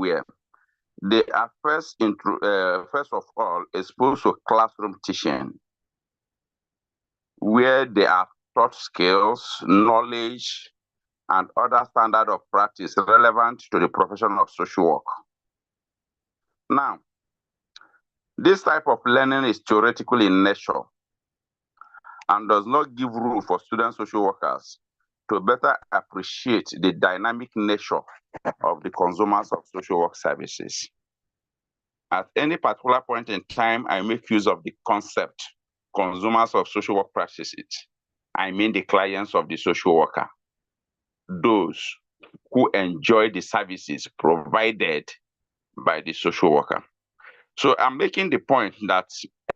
everywhere. They are first of all exposed to classroom teaching, where they are taught skills, knowledge, and other standard of practice relevant to the profession of social work. Now, this type of learning is theoretical in nature and does not give room for student social workers to better appreciate the dynamic nature of the consumers of social work services. At any particular point in time, I make use of the concept consumers of social work practices. I mean the clients of the social worker, those who enjoy the services provided by the social worker. So I'm making the point that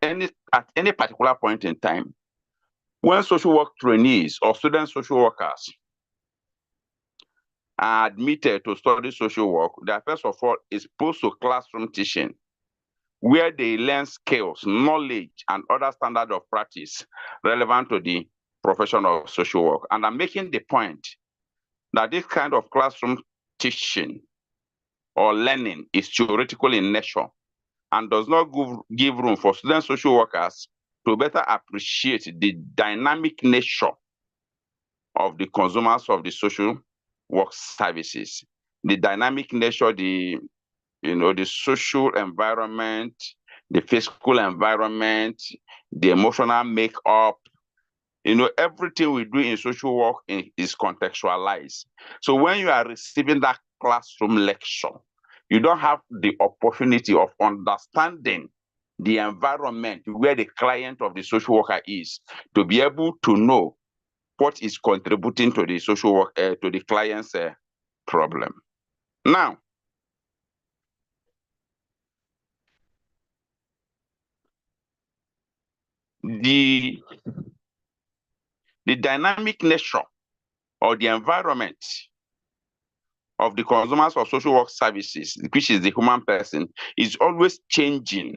at any particular point in time, when social work trainees or student social workers are admitted to study social work, they are first of all exposed to classroom teaching, where they learn skills, knowledge, and other standard of practice relevant to the profession of social work. And I'm making the point that this kind of classroom teaching or learning is theoretical in nature and does not give room for student social workers to better appreciate the dynamic nature of the consumers of the social work services, the dynamic nature, the social environment, the physical environment, the emotional makeup. Everything we do in social work is contextualized. So when you are receiving that classroom lecture, you don't have the opportunity of understanding the environment where the client of the social worker is to be able to know what is contributing to the social work, to the client's problem. Now, the dynamic nature or the environment of the consumers of social work services, which is the human person, is always changing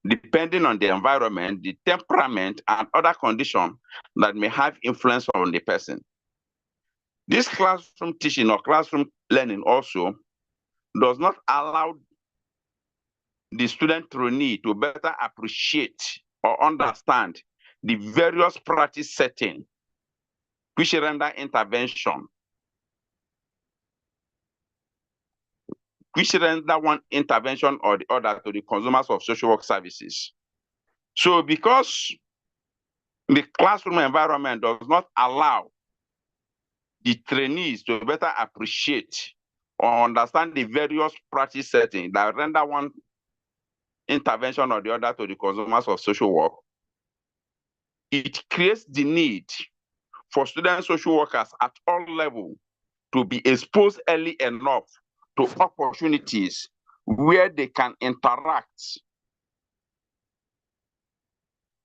depending on the environment, the temperament, and other conditions that may have influence on the person. This classroom teaching or classroom learning also does not allow the student trainee to better appreciate or understand the various practice settings which render intervention, which render one intervention or the other to the consumers of social work services. So because the classroom environment does not allow the trainees to better appreciate or understand the various practice settings that render one intervention or the other to the consumers of social work, it creates the need for student social workers at all levels to be exposed early enough to opportunities where they can interact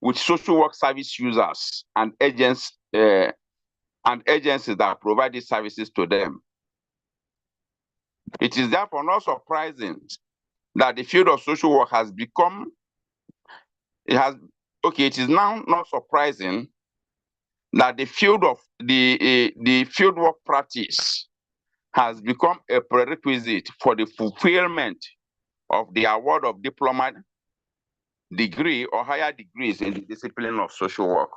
with social work service users and agencies that provide these services to them. It is therefore not surprising that the field of social work has become, it is now not surprising that the field of the fieldwork practice has become a prerequisite for the fulfillment of the award of diploma degree or higher degrees in the discipline of social work.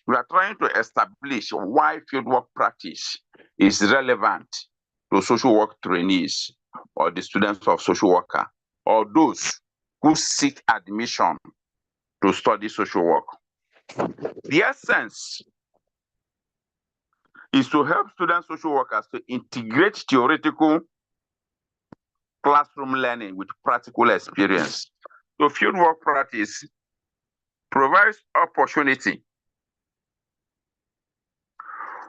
We are trying to establish why fieldwork practice is relevant to social work trainees or the students of social worker or those who seek admission to study social work. The essence is to help student social workers to integrate theoretical classroom learning with practical experience. So fieldwork practice provides opportunity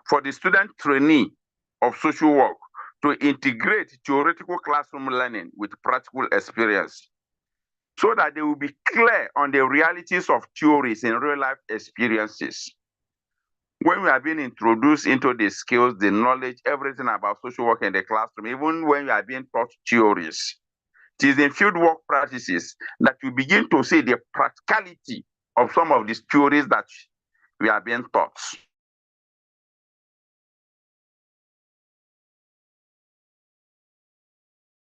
for the student trainee of social work to integrate theoretical classroom learning with practical experience so that they will be clear on the realities of theories in real life experiences. When we are being introduced into the skills, the knowledge, everything about social work in the classroom, even when you are being taught theories, it is in fieldwork practices that you begin to see the practicality of some of these theories that we are being taught.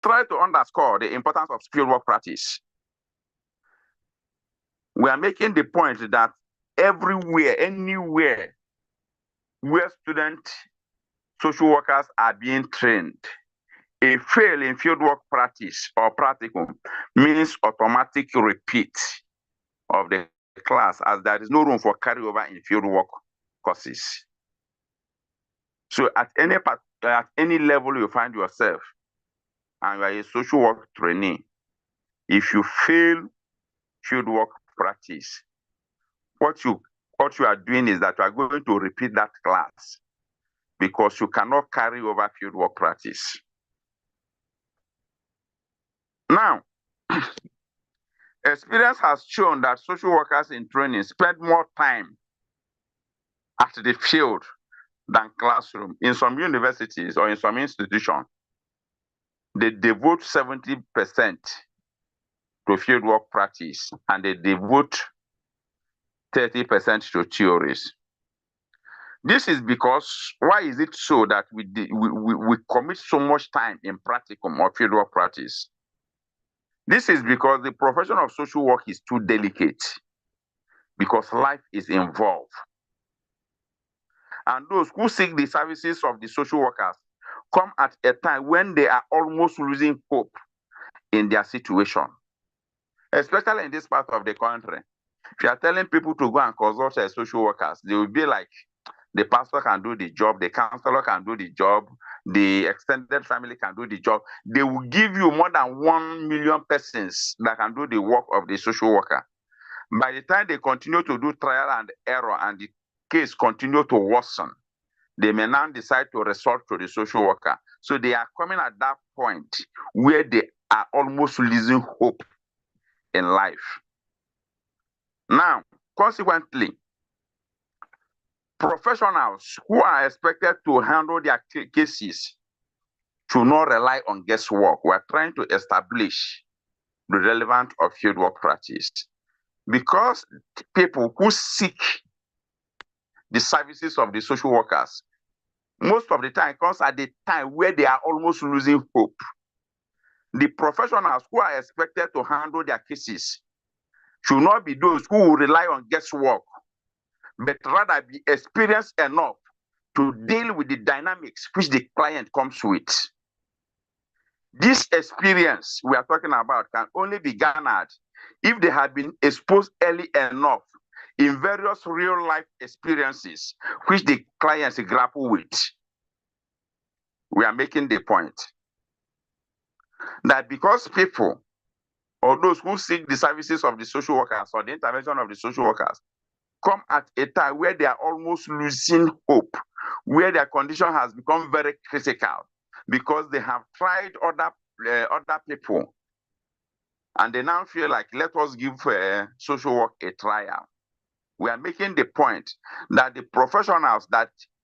try to underscore the importance of fieldwork practice. We are making the point that everywhere, anywhere where social workers are being trained, a fail in fieldwork practice or practicum means automatic repeat of the class, as there is no room for carryover in fieldwork courses. So at any level you find yourself and you are a social work trainee, if you fail fieldwork practice, what you are doing is that you are going to repeat that class because you cannot carry over fieldwork practice. Now, experience has shown that social workers in training spend more time at the field than classroom. In some universities or in some institutions, they devote 70% to fieldwork practice and they devote 30% to theories. This is because, why is it so that we commit so much time in practicum or fieldwork practice? This is because the profession of social work is too delicate, because life is involved. And those who seek the services of the social workers come at a time when they are almost losing hope in their situation, especially in this part of the country. If you are telling people to go and consult social workers, they will be like, the pastor can do the job, the counselor can do the job, the extended family can do the job. They will give you more than 1 million persons that can do the work of the social worker. By the time they continue to do trial and error and the case continue to worsen, they may now decide to resort to the social worker. So they are coming at that point where they are almost losing hope in life. Now, consequently, professionals who are expected to handle their cases should not rely on guesswork. We are trying to establish the relevance of fieldwork practice, because people who seek the services of the social workers, most of the time comes at the time where they are almost losing hope. The professionals who are expected to handle their cases should not be those who will rely on guesswork, but rather be experienced enough to deal with the dynamics which the client comes with. This experience we are talking about can only be garnered if they have been exposed early enough in various real-life experiences which the clients grapple with. We are making the point that because people or those who seek the services of the social workers or the intervention of the social workers come at a time where they are almost losing hope, where their condition has become very critical because they have tried other people, and they now feel like, let us give social work a trial. We are making the point that the professionals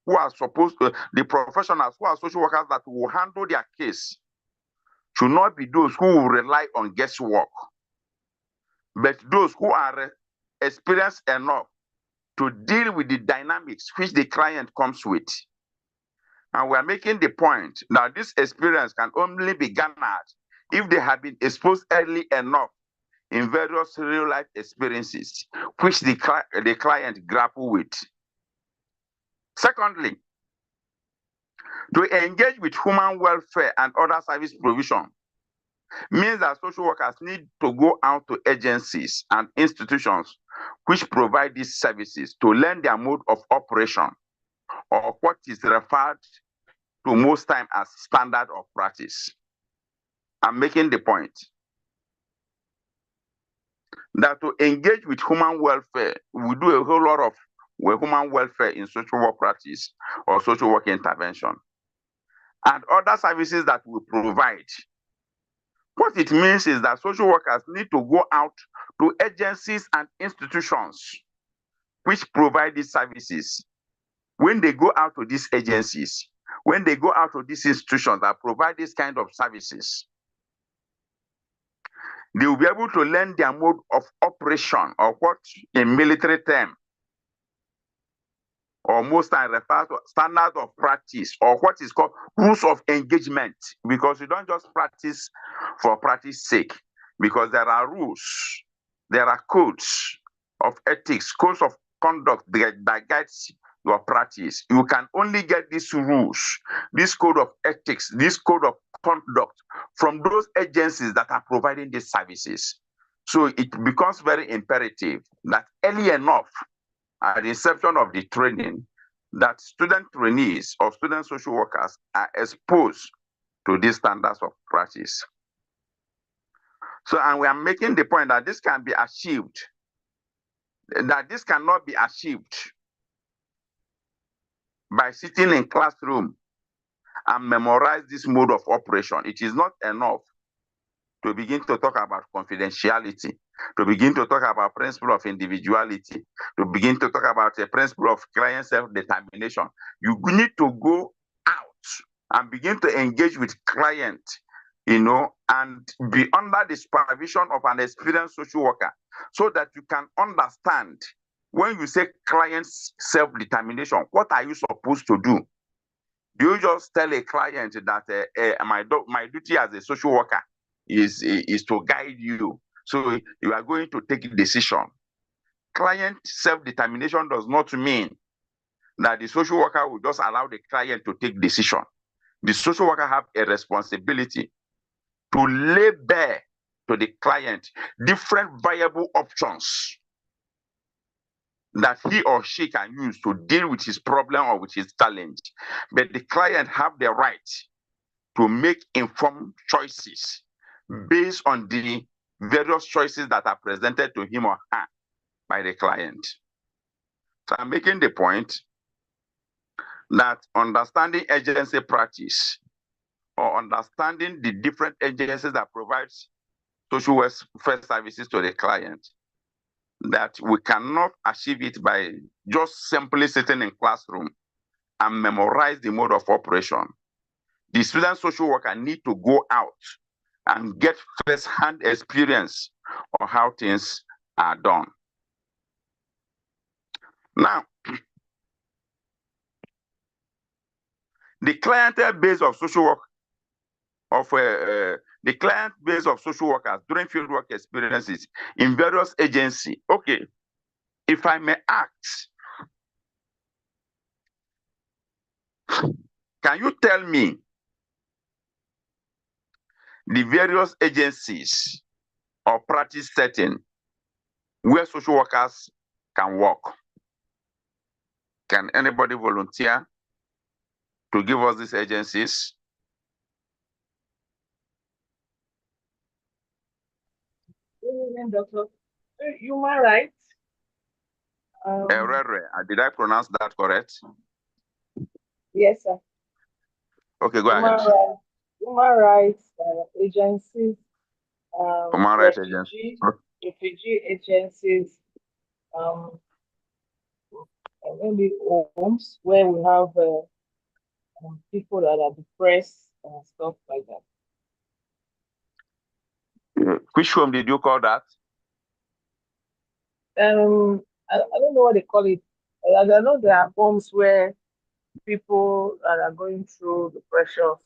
who are social workers that will handle their case should not be those who will rely on guesswork, but those who are experienced enough to deal with the dynamics which the client comes with. And we are making the point that this experience can only be garnered if they have been exposed early enough in various real-life experiences which the client grapple with. Secondly, to engage with human welfare and other service provision means that social workers need to go out to agencies and institutions which provide these services to learn their mode of operation, or what is referred to most time as standard of practice. I'm making the point that to engage with human welfare, we do a whole lot of human welfare in social work practice or social work intervention, and other services that we provide. What it means is that social workers need to go out to agencies and institutions which provide these services. When they go out to these agencies, when they go out to these institutions that provide this kind of services, they will be able to learn their mode of operation, or what in military term or most times refer to standard of practice, or what is called rules of engagement, because you don't just practice for practice sake, because there are rules, there are codes of ethics, codes of conduct that guides your practice. You can only get these rules, this code of ethics, this code of conduct from those agencies that are providing these services. So it becomes very imperative that early enough at the inception of the training, that student trainees or student social workers are exposed to these standards of practice. So, and we are making the point that this can be achieved, that this cannot be achieved by sitting in classroom and memorize this mode of operation. It is not enough to begin to talk about confidentiality, to begin to talk about principle of individuality, to begin to talk about a principle of client self-determination. You need to go out and begin to engage with client, and be under the supervision of an experienced social worker, so that you can understand when you say client self-determination, what are you supposed to do? Do you just tell a client that my duty as a social worker is to guide you, so you are going to take a decision? Client self-determination does not mean that the social worker will just allow the client to take decision. The social worker have a responsibility to lay bare to the client different viable options that he or she can use to deal with his problem or with his challenge. But the client have the right to make informed choices based on the various choices that are presented to him or her by the client. So I'm making the point that understanding agency practice, or understanding the different agencies that provide social welfare services to the client, that we cannot achieve it by just simply sitting in classroom and memorize the mode of operation. The student social worker need to go out and get first-hand experience on how things are done. Now, the clientele base of social work the client base of social workers during fieldwork experiences in various agencies. Okay, if I may ask, can you tell me the various agencies or practice setting where social workers can work? Can anybody volunteer to give us these agencies? Good evening, Doctor. Human rights. Did I pronounce that correct? Yes, sir. Okay, go ahead. Human rights agencies, Human rights agencies. refugee agencies, maybe homes where we have people that are depressed and stuff like that. Which home did you call that? I don't know what they call it. I know there are homes where people that are going through the pressures,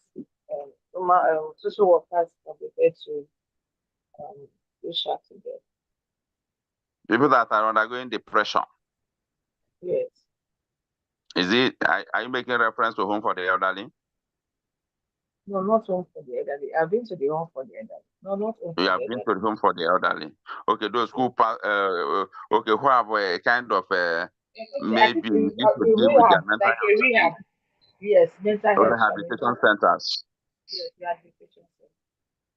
social workers are prepared to reach out to them. People that are undergoing depression. Yes. Are you making reference to home for the elderly? No, not home for the elderly. I've been to the home for the elderly. No, not home. You have been to the home for the elderly. Okay, those who who have a kind of maybe need to deal with their mental health. Rehab. Yes, mental health. Rehabilitation centers. Yes, rehabilitation centers.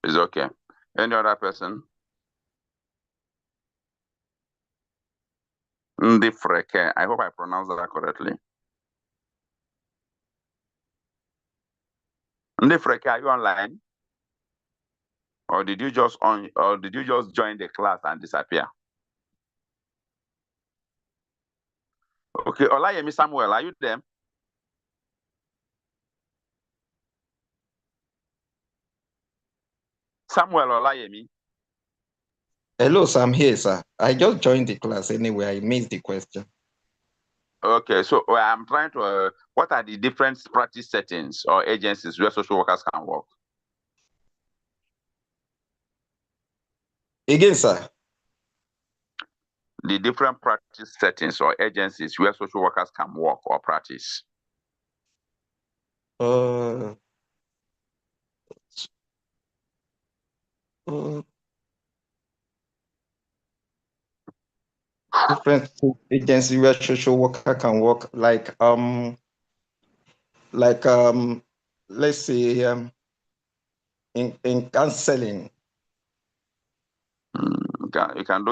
Is okay. Any other person? Ndifreke. I hope I pronounced that correctly. Ndifreke, are you online? Or did you just join the class and disappear? Okay, Olayemi Samuel, are you there? Samuel Olayemi. Hello, sir, I'm here, sir. I just joined the class anyway. I missed the question. Okay, so I'm trying to, what are the different practice settings or agencies where social workers can work? Again, sir. The different practice settings or agencies where social workers can work or practice. Uh, different agencies where social worker can work, let's say in counseling. You can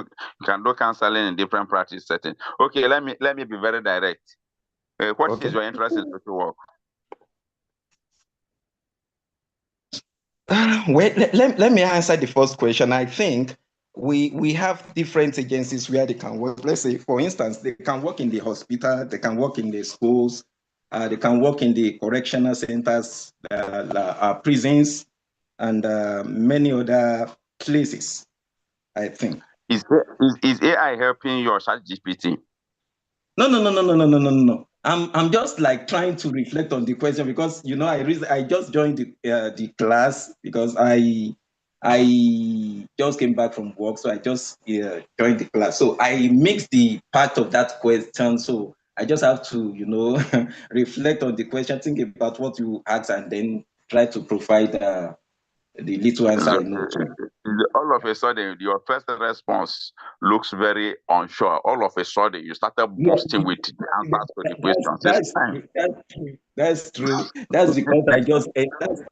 do counseling in different practice settings. Okay, let me be very direct. What Okay. is your interest in social work? Well, let me answer the first question. I think we have different agencies where they can work. Let's say, for instance, they can work in the hospital, they can work in the schools, they can work in the correctional centers, prisons, and many other places, I think. Is AI helping your ChatGPT? No. I'm just like trying to reflect on the question because I just joined the class because I just came back from work, so I just joined the class. So I mixed the part of that question. So I just have to reflect on the question, think about what you asked, and then try to provide the little answer I know to. All of a sudden, your first response looks very unsure. All of a sudden, you started boasting with the answers to the questions. That's true. That's because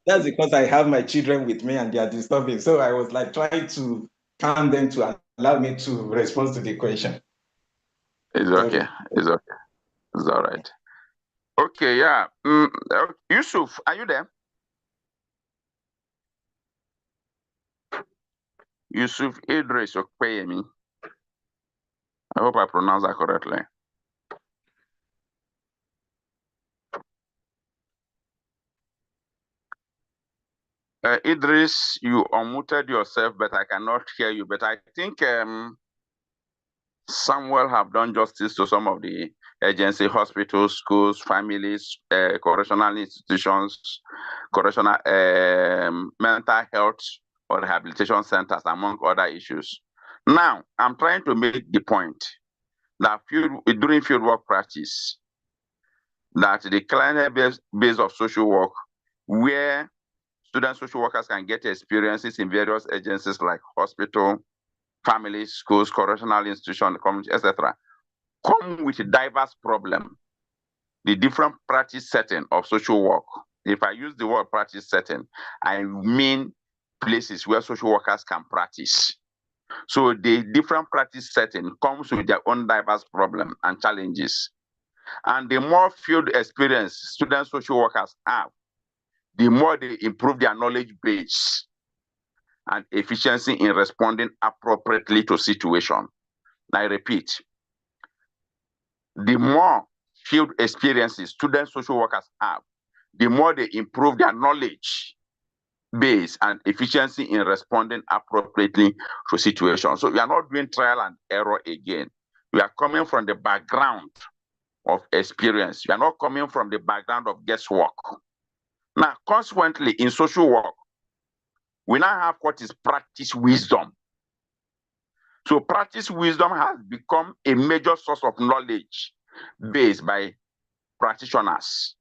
that's because I have my children with me and they are disturbing. So I was like trying to calm them to allow me to respond to the question. It's Sorry. okay. It's okay. It's all right. Okay, yeah. Yusuf, are you there? Yusuf Idris Okpeyemi. I hope I pronounced that correctly. Idris, you unmuted yourself, but I cannot hear you. But I think Samuel have done justice to some of the agency, hospitals, schools, families, correctional institutions, correctional mental health or rehabilitation centers, among other issues. Now, I'm trying to make the point that during fieldwork practice, that the client base of social work, where student social workers can get experiences in various agencies like hospital, families, schools, correctional institutions, community, etc., come with a diverse problem. The different practice setting of social work. If I use the word practice setting, I mean places where social workers can practice. So the different practice setting comes with their own diverse problem and challenges. And the more field experience student social workers have, the more they improve their knowledge base and efficiency in responding appropriately to situation. I repeat, the more field experiences student social workers have, the more they improve their knowledge base and efficiency in responding appropriately to situations. So we are not doing trial and error again. We are coming from the background of experience. We are not coming from the background of guesswork. Now, consequently, in social work, we now have what is practice wisdom. So practice wisdom has become a major source of knowledge based by practitioners.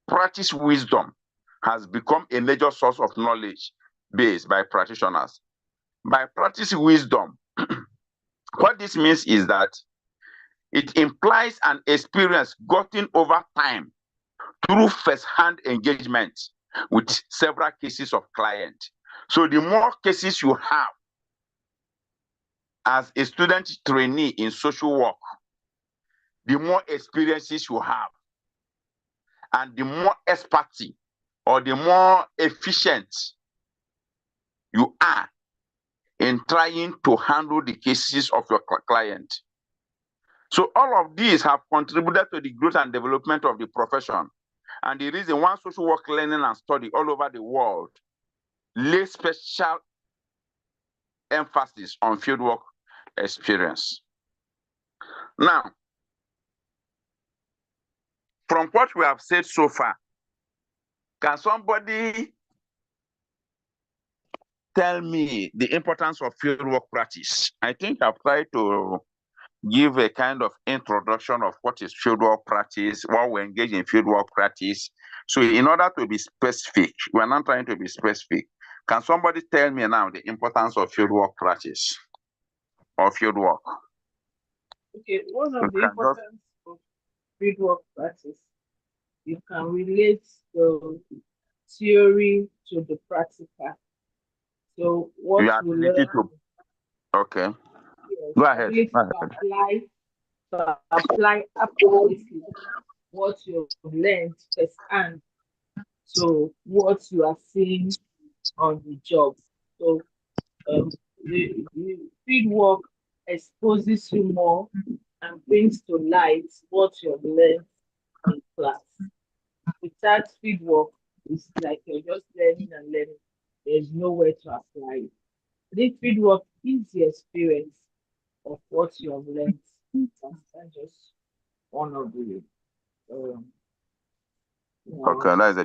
Practice wisdom has become a major source of knowledge based by practitioners. By practice wisdom, what this means is that it implies an experience gotten over time through first-hand engagement with several cases of client. So the more cases you have as a student trainee in social work, the more experiences you have, and the more expertise or the more efficient you are in trying to handle the cases of your client. So all of these have contributed to the growth and development of the profession. And the reason why social work learning and study all over the world lay special emphasis on fieldwork experience. Now, From what we have said so far, can somebody tell me the importance of fieldwork practice? I think I've tried to give a kind of introduction of what is fieldwork practice, why we engage in fieldwork practice. So in order to be specific, we're not trying to be specific. Can somebody tell me now the importance of fieldwork practice or fieldwork? Okay, one of the importance of fieldwork practice, you can relate the theory to the practical. So what Your we ability learn, to, okay, yes, go ahead. ability to apply accurately what you've learned firsthand to what you are seeing on the job. So the field work exposes you more and brings to light what you've learned in class. Without field work, it's like you're just learning and learning. There's nowhere to apply it. I think field work is the experience of what you have learned. That's just one of the Okay, that is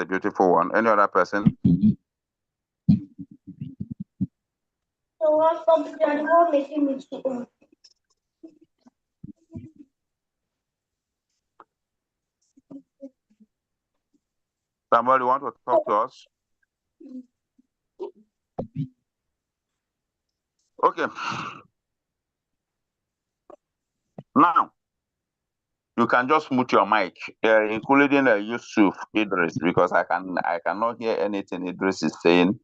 a beautiful one. Any other person? Somebody want to talk to us? Okay. Now, you can just mute your mic, including Yusuf Idris, because I cannot hear anything Idris is saying,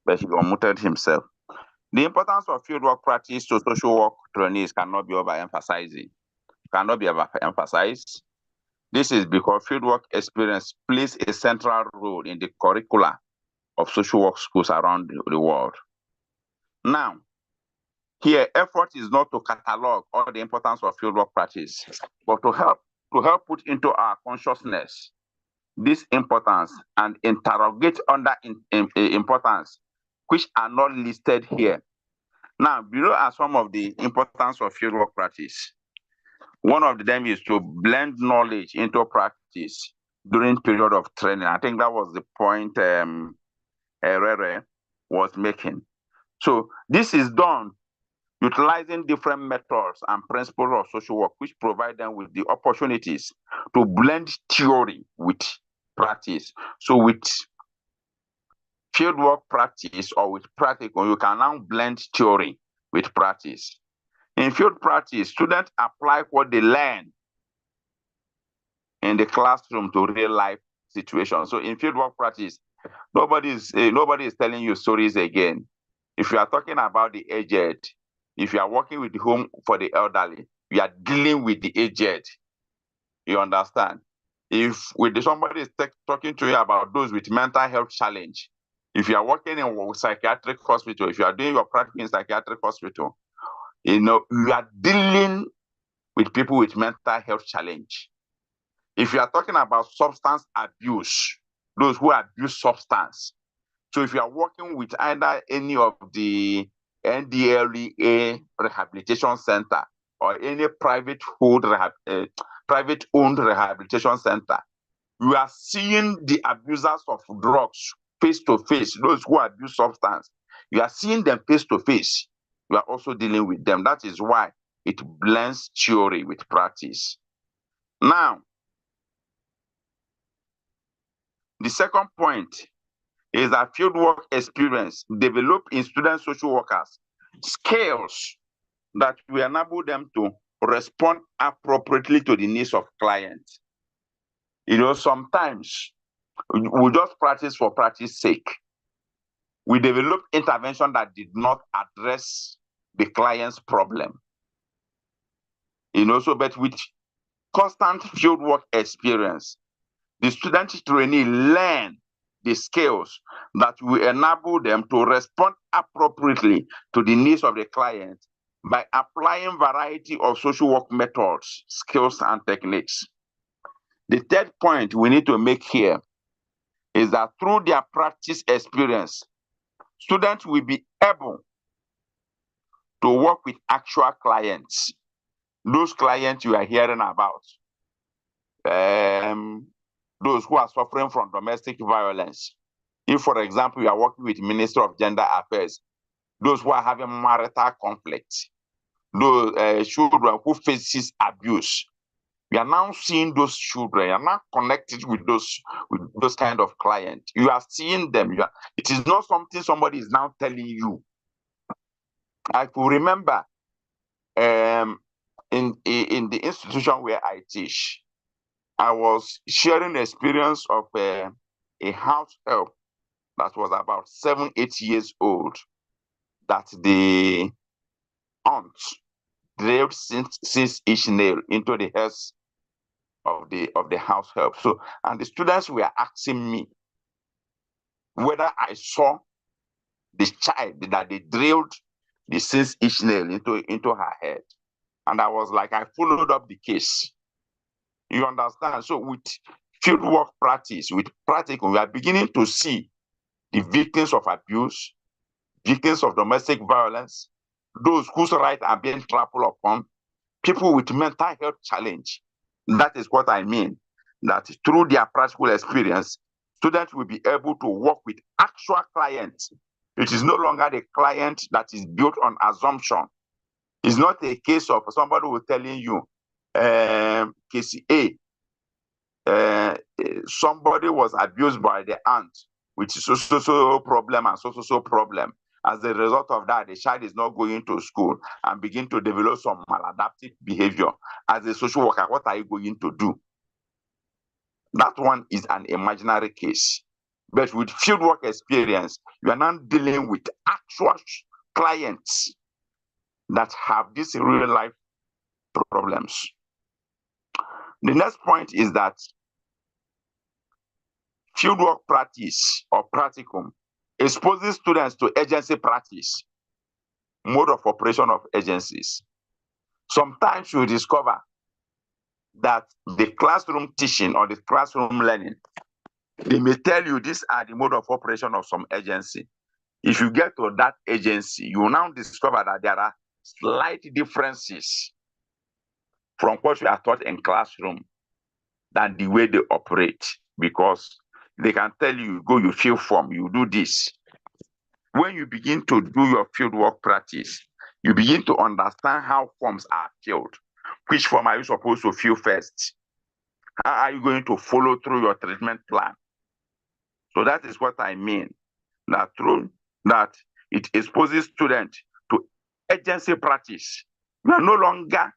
but he unmuted himself. The importance of fieldwork practice to social work trainees cannot be overemphasized. This is because fieldwork experience plays a central role in the curricula of social work schools around the world. Now, here, effort is not to catalog all the importance of fieldwork practice, but to help put into our consciousness this importance and interrogate under importance, which are not listed here. Now, below are some of the importance of fieldwork practice. One of them is to blend knowledge into practice during period of training. I think that was the point Herrera was making. So this is done utilizing different methods and principles of social work, which provide them with the opportunities to blend theory with practice. So with fieldwork practice or with practical, you can now blend theory with practice. In field practice, students apply what they learn in the classroom to real life situations. So in fieldwork practice, nobody is telling you stories again. If you are talking about the aged, if you are working with the home for the elderly, you are dealing with the aged. You understand? If somebody is talking to you about those with mental health challenge, if you are working in a psychiatric hospital, if you are doing your practice in psychiatric hospital, you are dealing with people with mental health challenge. If you are talking about substance abuse, those who abuse substance. So if you are working with either any of the NDLEA rehabilitation center or any private-owned rehabilitation center, you are seeing the abusers of drugs face to face, those who abuse substance. You are seeing them face to face. You are also dealing with them. That is why it blends theory with practice. Now, the second point is that fieldwork experience develop in student social workers skills that will enable them to respond appropriately to the needs of clients. Sometimes we just practice for practice sake. We develop intervention that did not address the client's problem. But with constant fieldwork experience, the student trainee learn the skills that will enable them to respond appropriately to the needs of the client by applying variety of social work methods, skills, and techniques. The third point we need to make here is that through their practice experience, students will be able to work with actual clients, those clients you are hearing about. those who are suffering from domestic violence. If, for example, you are working with Minister of Gender Affairs, those who are having marital conflict, those children who faces abuse, we are now seeing those children. You are now connected with those kind of clients. You are seeing them. It is not something somebody is now telling you. I could remember in the institution where I teach, I was sharing the experience of a house help that was about 7, 8 years old, that the aunt drilled since each nail into the heads of the house help. So, and the students were asking me whether I saw the child that they drilled the since each nail into her head. And I was like, I followed up the case. You understand? So with fieldwork practice, with practicum, we are beginning to see the victims of abuse, victims of domestic violence, those whose rights are being trampled upon, people with mental health challenge. That is what I mean, that through their practical experience, students will be able to work with actual clients. It is no longer the client that is built on assumption. It's not a case of somebody who telling you, case A, somebody was abused by the aunt, which is so problem and so problem. As a result of that, the child is not going to school and begin to develop some maladaptive behavior. As a social worker, what are you going to do? That one is an imaginary case. But with fieldwork experience, you are now dealing with actual clients that have these real life problems. The next point is that fieldwork practice or practicum exposes students to agency practice, mode of operation of agencies. Sometimes you discover that the classroom teaching or the classroom learning, they may tell you these are the mode of operation of some agency. If you get to that agency, you will now discover that there are slight differences from what you are taught in classroom than the way they operate, because they can tell you, go, you fill form, you do this. When you begin to do your fieldwork practice, you begin to understand how forms are filled. Which form are you supposed to fill first? How are you going to follow through your treatment plan? So that is what I mean, that through that it exposes students to agency practice. You are no longer,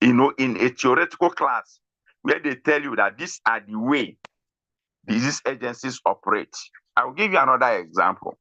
in a theoretical class where they tell you that these are the way these agencies operate. I will give you another example.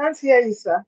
Can't hear you, sir.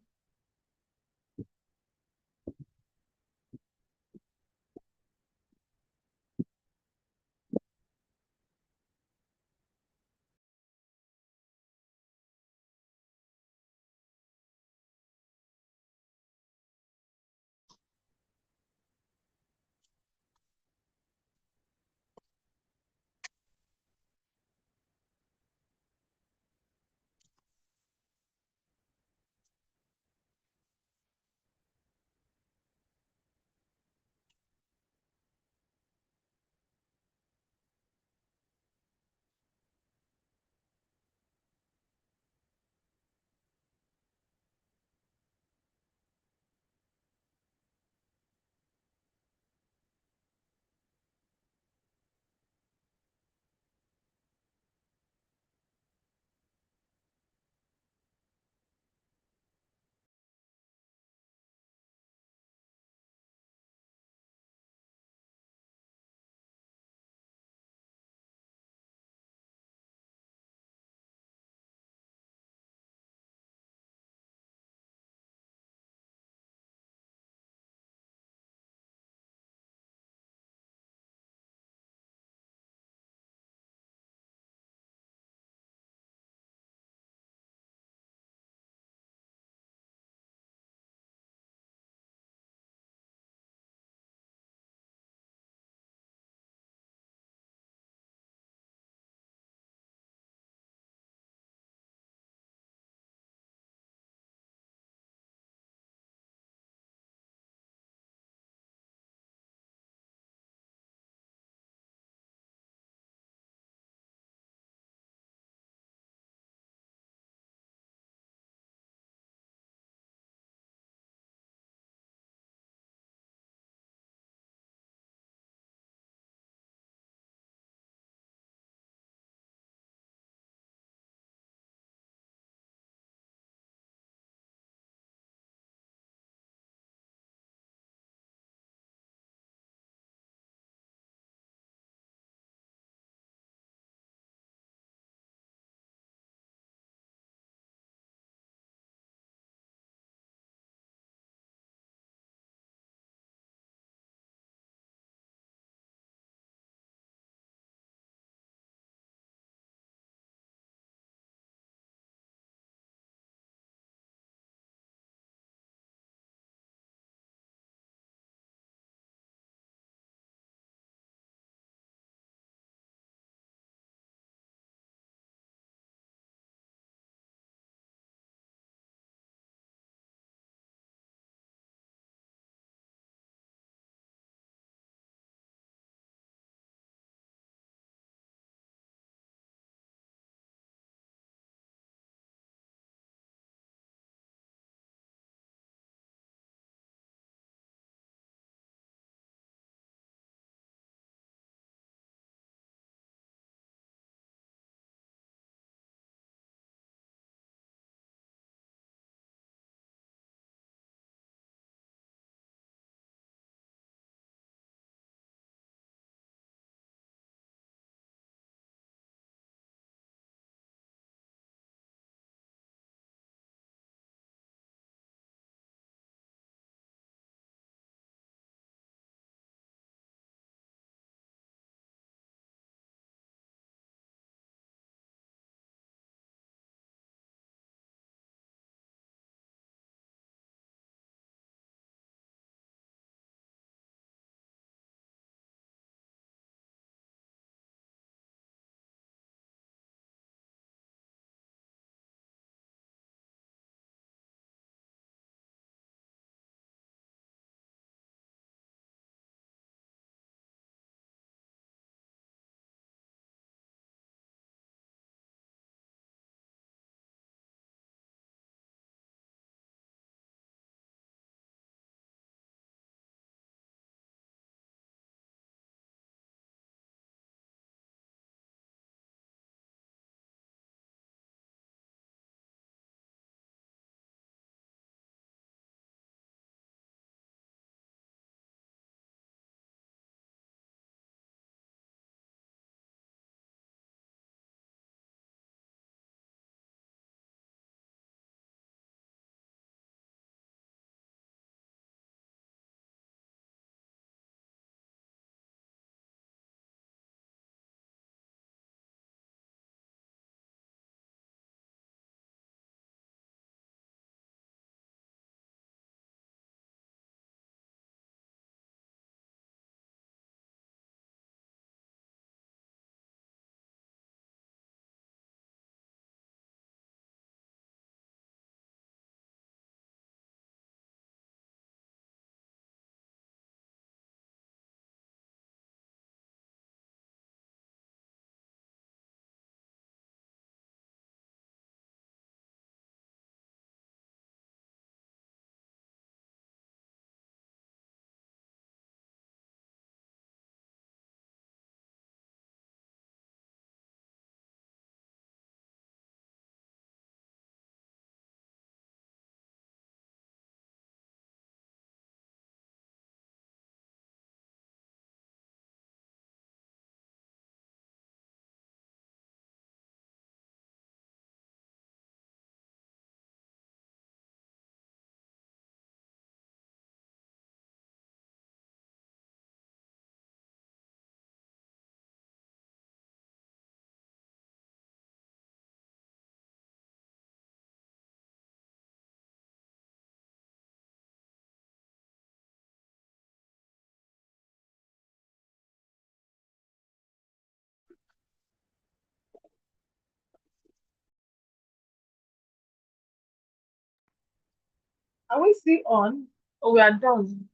Are we still on? Oh, we are done.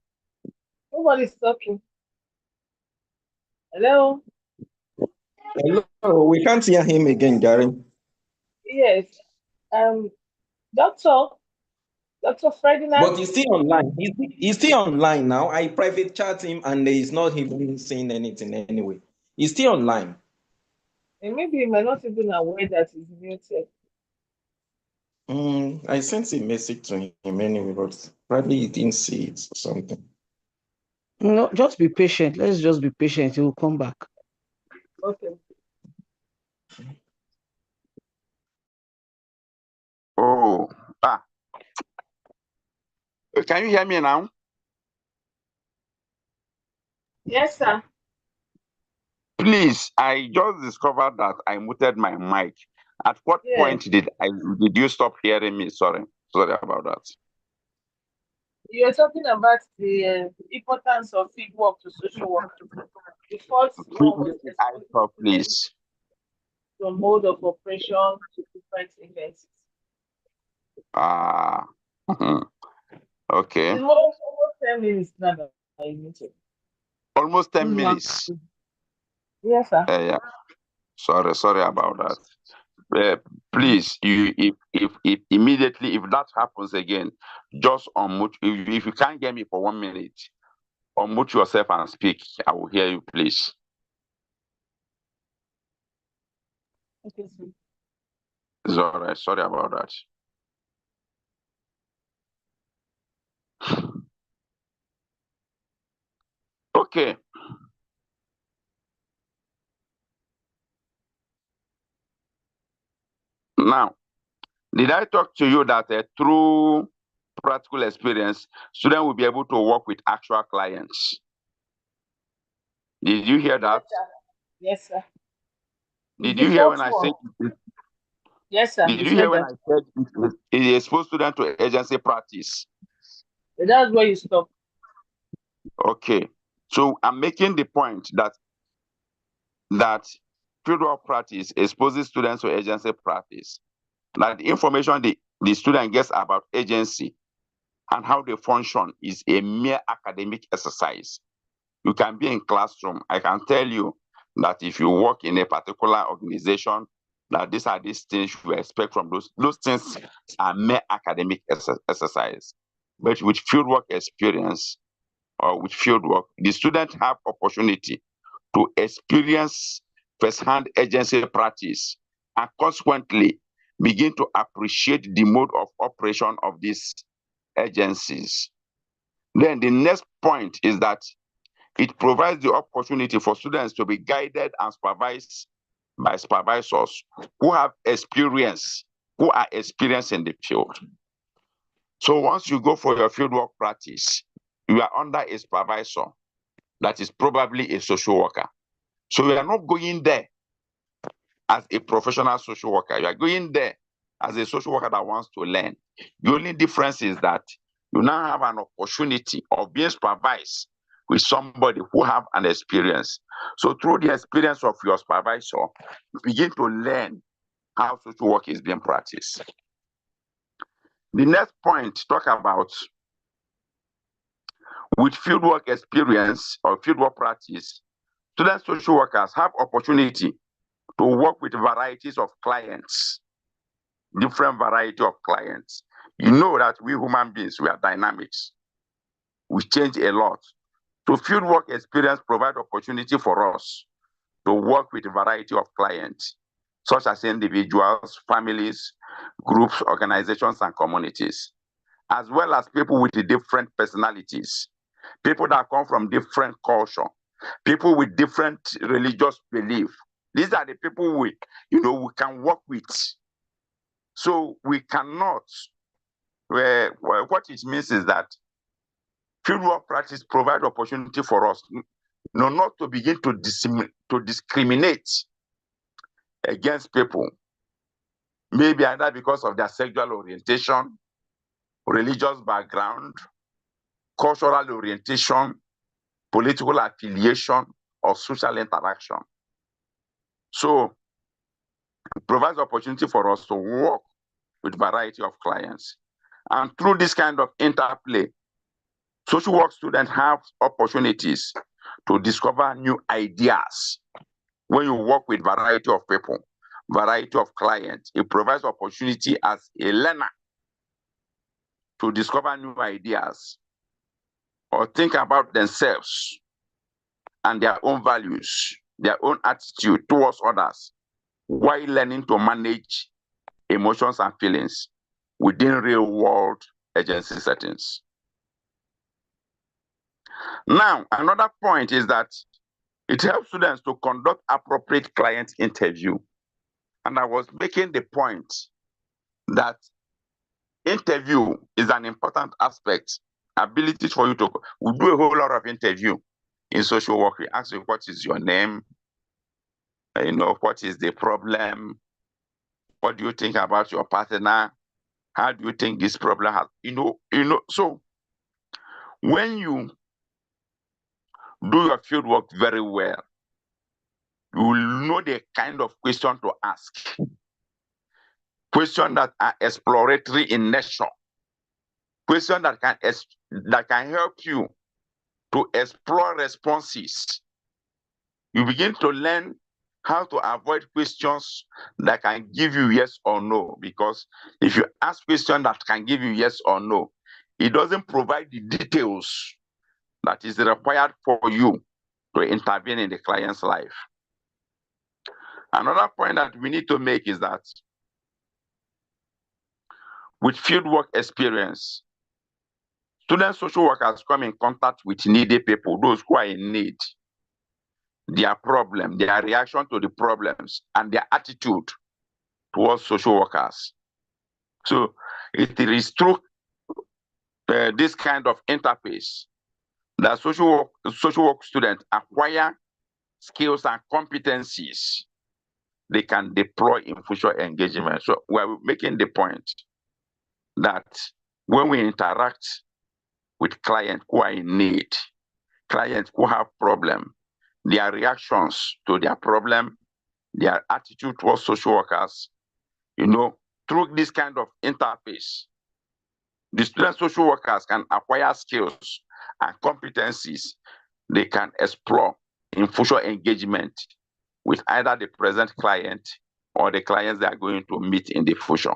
Nobody's talking. Hello? Hello, we can't hear him again, Gary. Yes. Um, Doctor Ferdinand. But he's still online. He's still online now. I private chat him and he's not even saying anything anyway. He's still online. And maybe you might not even aware that he's muted. I sent a message to him anyway, but probably he didn't see it or something. No, just be patient. Let's just be patient. He will come back. Okay. Oh, can you hear me now? Yes, sir. Please, I just discovered that I muted my mic. At what point did you stop hearing me? Sorry about that. You're talking about the importance of field work to social work. The first one was exposing please. From mode of operation to different events. Okay. It's almost 10 minutes now. Almost 10 minutes. Yes, sir. Yeah. Sorry about that. Please, if immediately if that happens again, just unmute. If you can't hear me for 1 minute, unmute yourself and speak. I will hear you, please. Okay, sir. It's all right. Sorry about that. Okay. Now, did I talk to you that through practical experience, students will be able to work with actual clients? Did you hear that? Yes, sir. Did you hear when I said? Yes, sir. Did you hear when I said it expose students to agency practice? That's where you stop. Okay. So I'm making the point that fieldwork practice exposes students to agency practice. That the information the student gets about agency and how they function is a mere academic exercise. You can be in classroom. I can tell you that if you work in a particular organization, that these are these things you expect from those things are mere academic exercise. But with fieldwork experience or with fieldwork, the students have opportunity to experience first-hand agency practice and consequently begin to appreciate the mode of operation of these agencies. Then the next point is that it provides the opportunity for students to be guided and supervised by supervisors who have experience, who are experienced in the field. So once you go for your fieldwork practice, you are under a supervisor that is probably a social worker. So you are not going there as a professional social worker. You are going there as a social worker that wants to learn. The only difference is that you now have an opportunity of being supervised with somebody who have an experience. So through the experience of your supervisor, you begin to learn how social work is being practiced. The next point, talk about with fieldwork experience or fieldwork practice, student social workers have opportunity to work with varieties of clients, different variety of clients. You know that we human beings, we are dynamics. We change a lot. So fieldwork experience provide opportunity for us to work with a variety of clients, such as individuals, families, groups, organizations, and communities, as well as people with different personalities, people that come from different culture, people with different religious belief. These are the people we can work with. So we cannot, what it means is that fieldwork practice provide opportunity for us not to begin to discriminate against people, maybe either because of their sexual orientation, religious background, cultural orientation, political affiliation, or social interaction. So it provides opportunity for us to work with a variety of clients. And through this kind of interplay, social work students have opportunities to discover new ideas. When you work with variety of people, variety of clients, it provides opportunity as a learner to discover new ideas or think about themselves and their own values, their own attitude towards others, while learning to manage emotions and feelings within real-world agency settings. Now, another point is that it helps students to conduct appropriate client interview. And I was making the point that interview is an important aspect. Ability for you to, we do a whole lot of interview in social work. We ask you, what is your name? What is the problem? What do you think about your partner? How do you think this problem has, so when you do your field work very well, you will know the kind of question to ask. Questions that are exploratory in nature. Questions that can help you to explore responses. You begin to learn how to avoid questions that can give you yes or no, because if you ask questions that can give you yes or no, it doesn't provide the details that is required for you to intervene in the client's life. Another point that we need to make is that with fieldwork experience, student social workers come in contact with needy people, those who are in need, their problem, their reaction to the problems, and their attitude towards social workers. So it is through this kind of interface that social work students acquire skills and competencies they can deploy in future engagement. So we're making the point that when we interact with clients who are in need, clients who have problem, their reactions to their problem, their attitude towards social workers, through this kind of interface, the student social workers can acquire skills and competencies they can explore in future engagement with either the present client or the clients they are going to meet in the future.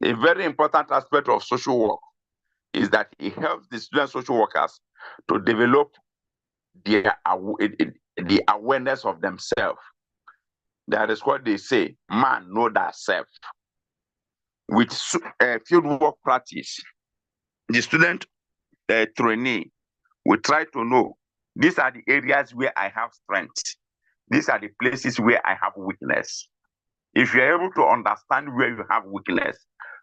A very important aspect of social work is that it helps the student social workers to develop the awareness of themselves. That is what they say, man know thyself. With fieldwork practice, the student trainee will try to know, these are the areas where I have strength. These are the places where I have weakness. If you're able to understand where you have weakness,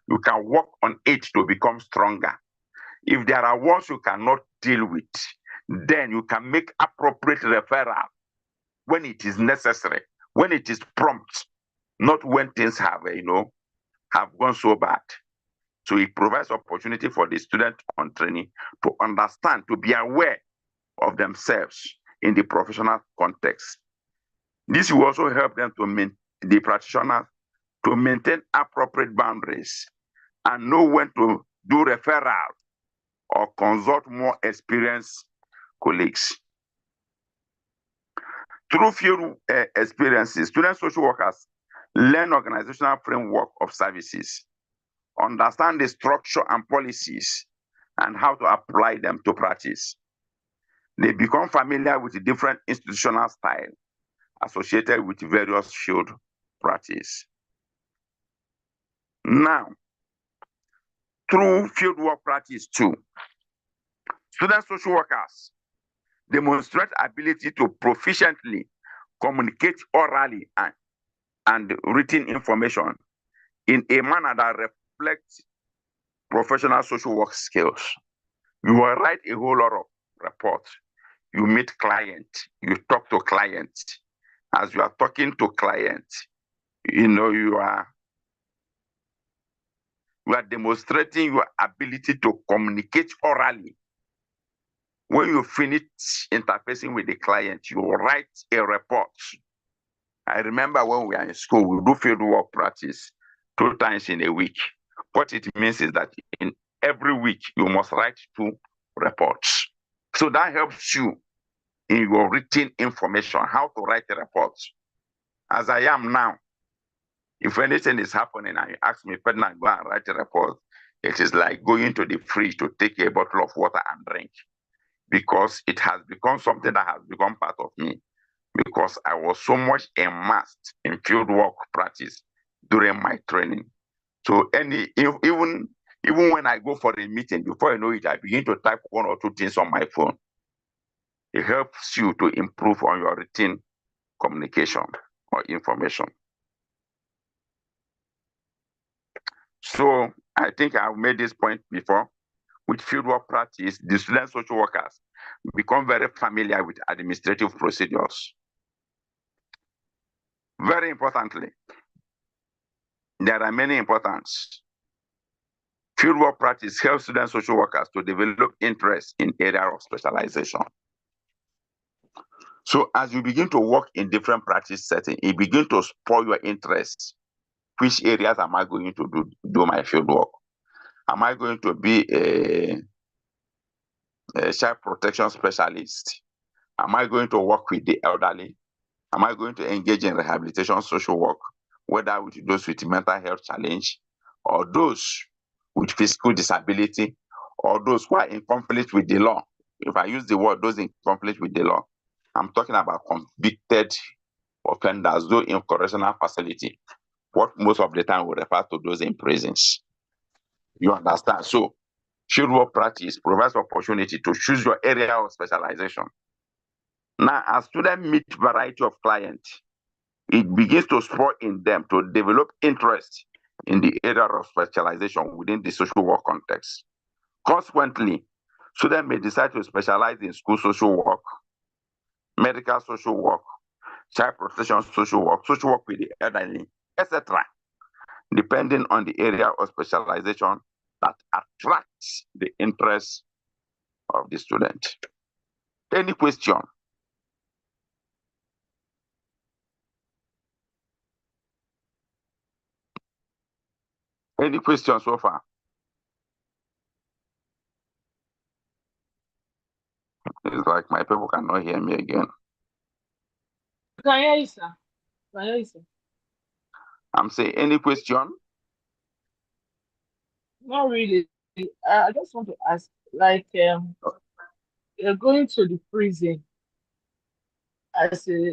you can work on it to become stronger. If there are ones you cannot deal with, then you can make appropriate referral when it is necessary, when it is prompt, not when things have, have gone so bad. So it provides opportunity for the student on training to understand, to be aware of themselves in the professional context. This will also help them to the practitioners to maintain appropriate boundaries and know when to do referral or consult more experienced colleagues. Through field experiences, student social workers learn organizational framework of services, understand the structure and policies, and how to apply them to practice. They become familiar with the different institutional styles associated with various field practice. Now, through fieldwork practice too, student social workers demonstrate ability to proficiently communicate orally and written information in a manner that reflects professional social work skills. You will write a whole lot of reports. You meet clients, you talk to clients. As you are talking to clients, you are demonstrating your ability to communicate orally. When you finish interfacing with the client, you write a report. I remember when we are in school, we do field work practice 2 times in a week. What it means is that in every week, you must write 2 reports. So that helps you in your written information, how to write a report. As I am now, if anything is happening and you ask me, Ferdinand, go and write a report, it is like going to the fridge to take a bottle of water and drink, because it has become something that has become part of me, because I was so much immersed in field work practice during my training. So even when I go for a meeting, before I know it, I begin to type 1 or 2 things on my phone. It helps you to improve on your written communication or information. So I think I've made this point before. With fieldwork practice, the student social workers become very familiar with administrative procedures. Very importantly, there are many importance. Fieldwork practice helps student social workers to develop interest in area of specialization. So as you begin to work in different practice settings, it begins to spoil your interest. Which areas am I going to do my field work? Am I going to be a child protection specialist? Am I going to work with the elderly? Am I going to engage in rehabilitation social work, whether with those with mental health challenge, or those with physical disability, or those who are in conflict with the law? If I use the word those in conflict with the law, I'm talking about convicted offenders, those in correctional facility, what most of the time we refer to those in prisons. You understand? So fieldwork practice provides opportunity to choose your area of specialization. Now, as students meet variety of clients, it begins to spur in them to develop interest in the area of specialization within the social work context. Consequently, students may decide to specialize in school social work, medical social work, child protection social work with the elderly, etc., depending on the area of specialization that attracts the interest of the student. Any question? Any questions so far? It's like my people cannot hear me again. Can hear you, sir. Can hear you, sir. I'm saying, any question? Not really. I just want to ask, like, you're going to the prison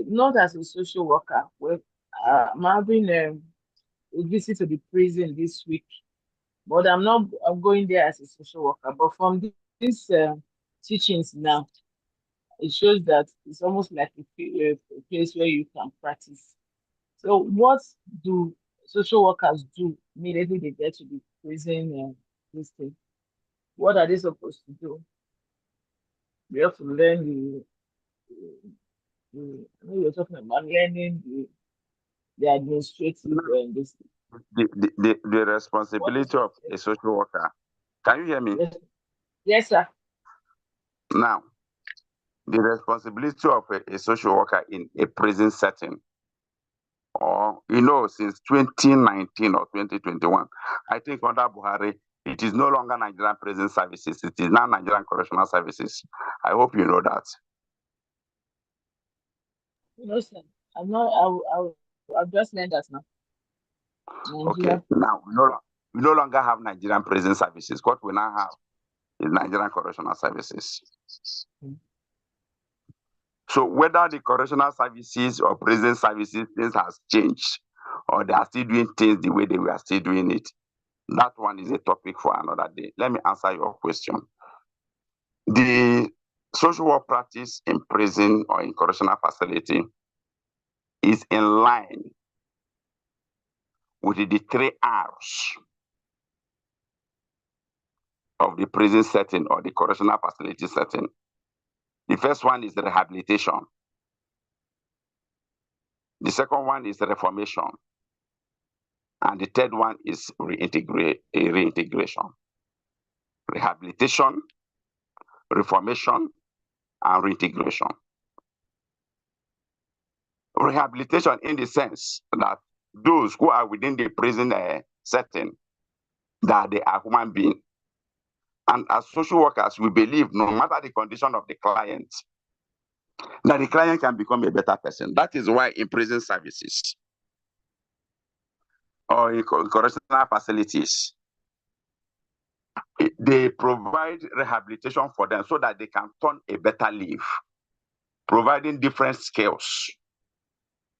not as a social worker. Well, I'm having a visit to the prison this week, but I'm going there as a social worker. But from these teachings now, it shows that it's almost like a place where you can practice. So what do social workers do immediately they get to the prison this thing? What are they supposed to do? We have to learn I know you're talking about learning the administrative and this. The responsibility of a social worker. Can you hear me? Yes, yes, sir. Now, the responsibility of a social worker in a prison setting, or, since 2019 or 2021, I think under Buhari, it is no longer Nigerian Prison Services. It is now Nigerian Correctional Services. I hope you know that. No, sir. I've just learned that now. Nigeria. Okay. Now, we no longer have Nigerian Prison Services. What we now have is Nigerian Correctional Services. So whether the correctional services or prison services, things has changed, or they are still doing things the way they were still doing it, that one is a topic for another day. Let me answer your question. The social work practice in prison or in correctional facility is in line with the 3 R's of the prison setting or the correctional facility setting. The first one is rehabilitation. The second one is reformation. And the third one is reintegration. Rehabilitation, reformation, and reintegration. Rehabilitation in the sense that those who are within the prison setting that they are human beings. And as social workers, we believe no matter the condition of the client, that the client can become a better person. That is why in prison services or in correctional facilities, they provide rehabilitation for them so that they can turn a better life, providing different skills.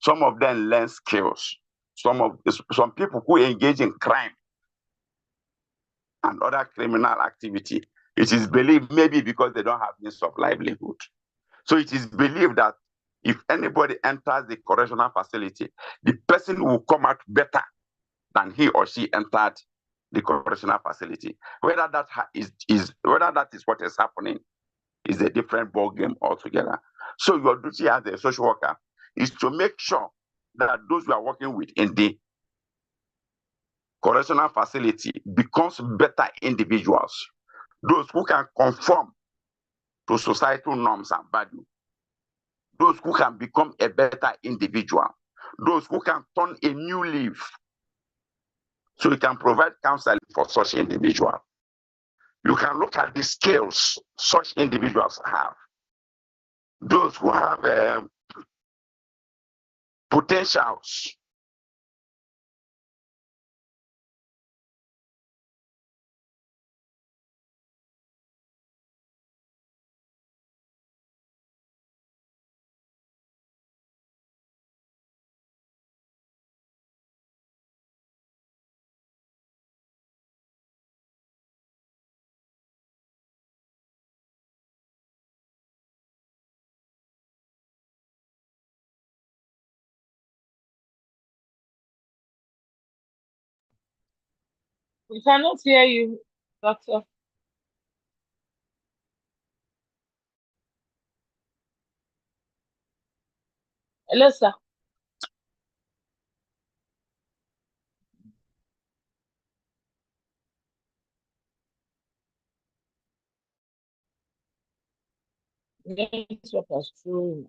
Some of them learn skills. Some people who engage in crime and other criminal activity, it is believed maybe because they don't have means of livelihood. So it is believed that if anybody enters the correctional facility, the person will come out better than he or she entered the correctional facility. Whether that is what is happening is a different ball game altogether. So your duty as a social worker is to make sure that those you are working with in the correctional facility becomes better individuals, those who can conform to societal norms and values, those who can become a better individual, those who can turn a new leaf. So you can provide counseling for such individuals. You can look at the skills such individuals have. Those who have potentials. We cannot hear you, Doctor. Hello, sir. Network is true.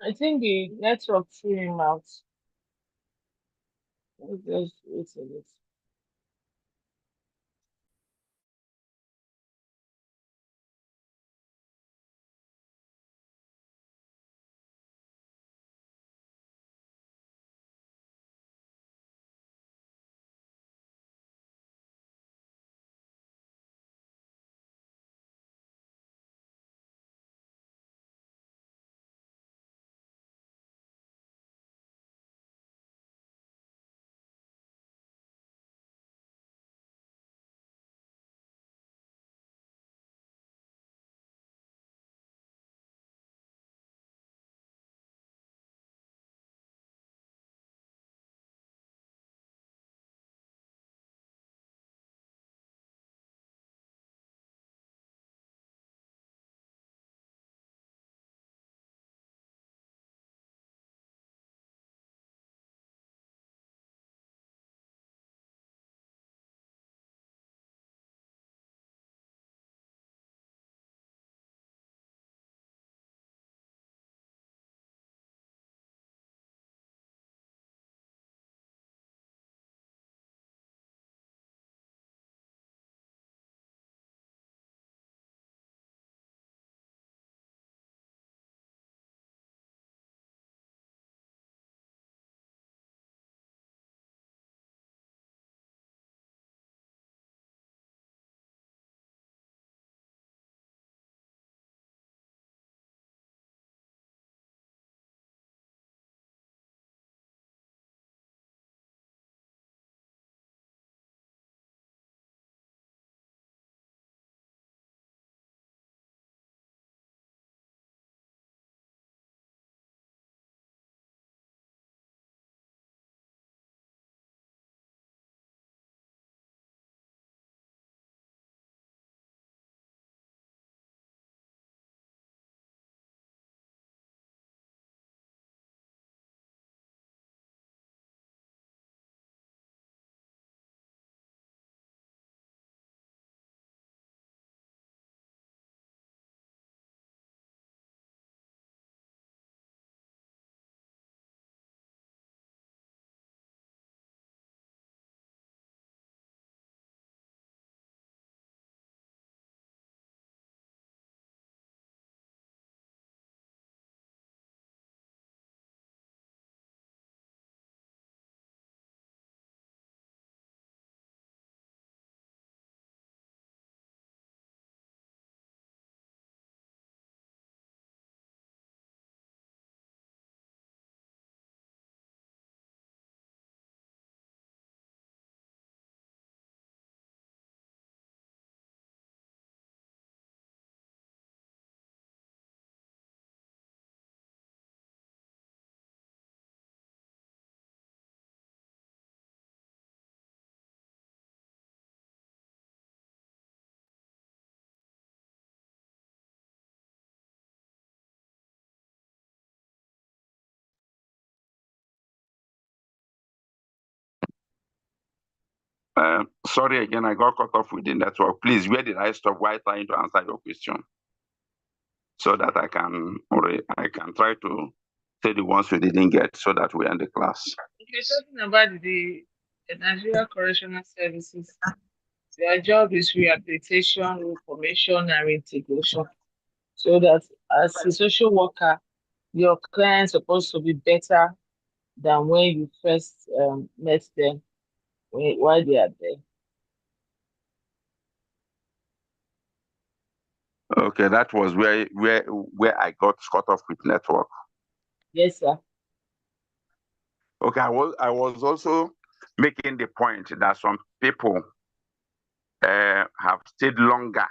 I think the network threw him out. Let's just wait a bit. Sorry again, I got cut off with the network. Please, where did I stop while trying to answer your question? So that I can try to say the ones we didn't get so that we end the class. You're talking about the Nigeria Correctional Services. Their job is rehabilitation, reformation, and reintegration. So that as a social worker, your client's supposed to be better than when you first met them while they are there. Okay, that was where I got cut off with network. Yes, sir. Okay, I was also making the point that some people have stayed longer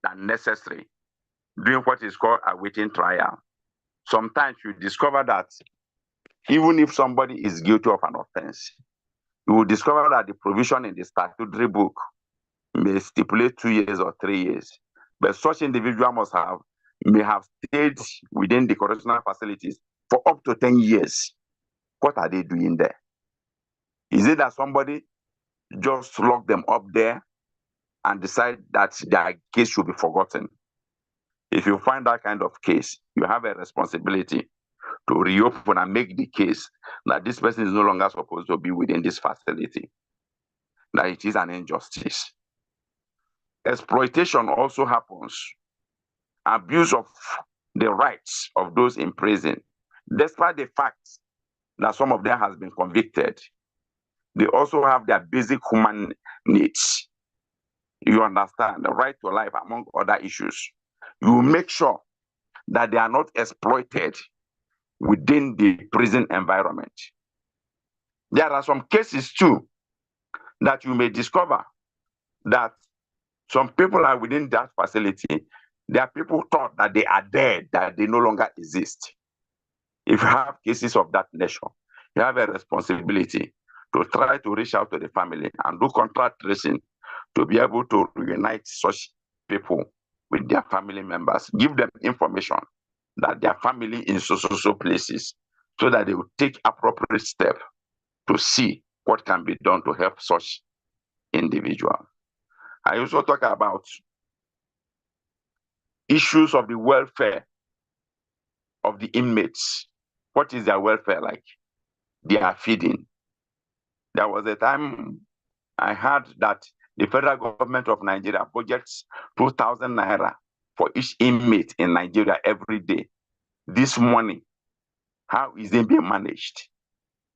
than necessary doing what is called awaiting trial. Sometimes you discover that even if somebody is guilty of an offense, you will discover that the provision in the statutory book may stipulate 2 years or 3 years. But such individual may have stayed within the correctional facilities for up to 10 years. What are they doing there? Is it that somebody just locked them up there and decide that their case should be forgotten? If you find that kind of case, you have a responsibility to reopen and make the case that this person is no longer supposed to be within this facility, that it is an injustice. Exploitation also happens. Abuse of the rights of those in prison, despite the fact that some of them has been convicted. They also have their basic human needs. You understand, the right to life, among other issues. You make sure that they are not exploited within the prison environment. There are some cases too that you may discover that some people are within that facility. There are people thought that they are dead, that they no longer exist. If you have cases of that nature, you have a responsibility to try to reach out to the family and do contact tracing to be able to reunite such people with their family members. Give them information that their family in so places, so that they will take appropriate steps to see what can be done to help such individual. I also talk about issues of the welfare of the inmates. What is their welfare like? Their feeding. There was a time I heard that the federal government of Nigeria budgets 2,000 naira for each inmate in Nigeria every day. This money, how is it being managed?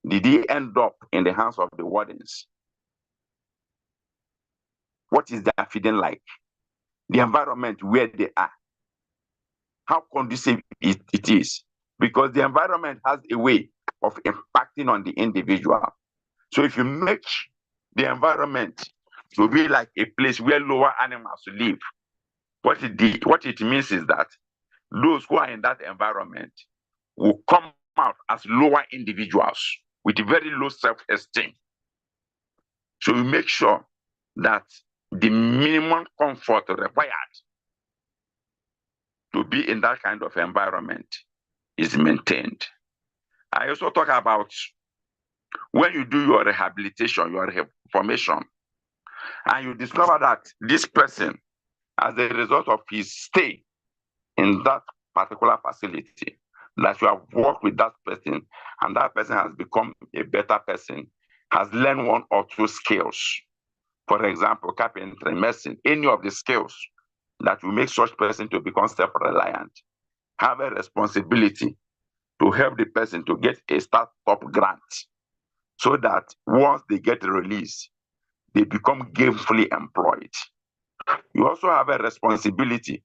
Did it end up in the hands of the wardens? What is their feeding like? The environment where they are, how conducive it is? Because the environment has a way of impacting on the individual. So if you make the environment to be like a place where lower animals live, what it means is that those who are in that environment will come out as lower individuals with very low self-esteem. So we make sure that the minimum comfort required to be in that kind of environment is maintained. I also talk about when you do your rehabilitation, your reformation, and you discover that this person, as a result of his stay in that particular facility, that you have worked with that person, and that person has become a better person, has learned 1 or 2 skills. For example, carpentry, medicine, any of the skills that will make such person to become self-reliant, have a responsibility to help the person to get a startup grant, so that once they get released, they become gainfully employed. You also have a responsibility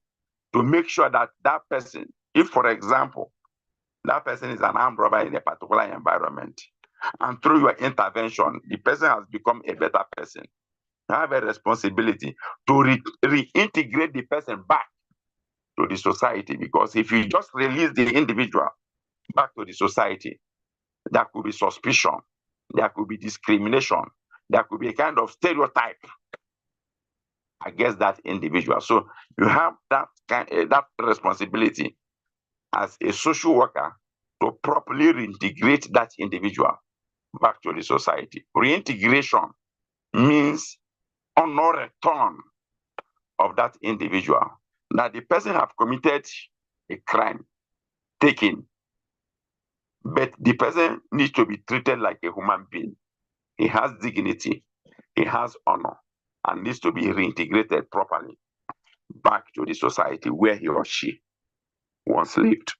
to make sure that that person, if, for example, that person is an armed robber in a particular environment, and through your intervention, the person has become a better person, you have a responsibility to reintegrate the person back to the society. Because if you just release the individual back to the society, there could be suspicion, there could be discrimination, there could be a kind of stereotype against that individual. So you have that responsibility as a social worker to properly reintegrate that individual back to the society. Reintegration means on no return of that individual, that the person have committed a crime, taken, but the person needs to be treated like a human being. He has dignity, he has honor, and needs to be reintegrated properly back to the society where he or she once lived.